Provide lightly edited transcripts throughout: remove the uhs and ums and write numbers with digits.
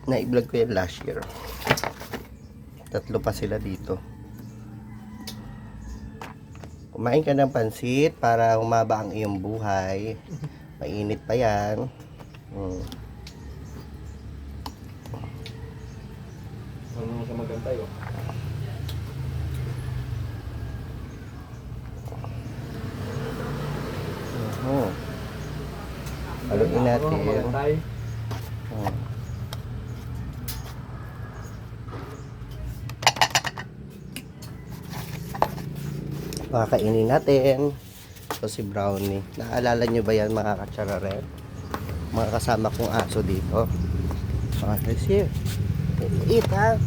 Na-vlog ko yan last year. Tatlo pa sila dito. Kumain ka ng pansit para humaba ang iyong buhay. Mainit pa yan. Ano sa magantay oh. Haluin natin. Pakakainin natin. So si Brownie. Naalala nyo ba yan mga katsarare? Mga kasama kong aso dito. Okay, see. Eat ha.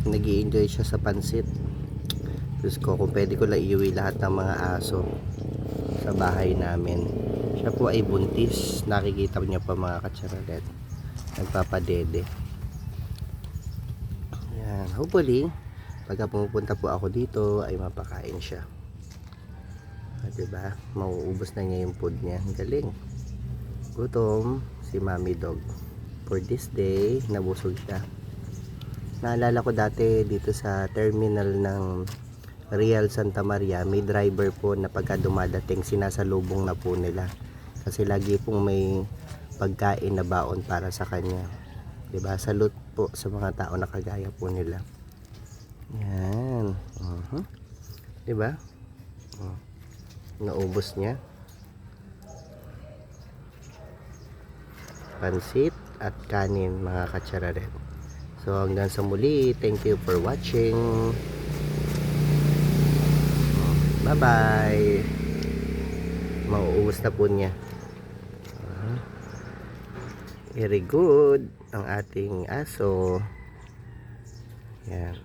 Nag-i-enjoy siya sa pansit. Diyos ko, kung pwede ko lang iuwi lahat ng mga aso sa bahay namin. Siya po ay buntis. Nakikita niyo pa mga katsaralet. Nagpapadede. Yan. Hopefully, pagka pumupunta po ako dito, ay mapakain siya. Diba? Mauubos na niya yung food niya. Galing. Gutom si Mommy Dog. For this day, nabusog siya. Naalala ko dati dito sa terminal ng Real Santa Maria, may driver po na pagka dumadating sinasalubong na po nila. Kasi lagi pong may pagkain na baon para sa kanya. Diba? Salute po sa mga tao na kagaya po nila. Yan. Diba? Naubos niya. Pansit at kanin mga katsararet. So hanggang sa muli, thank you for watching. Bye bye. Mauubos na po niya. Very good ang ating aso. Yan.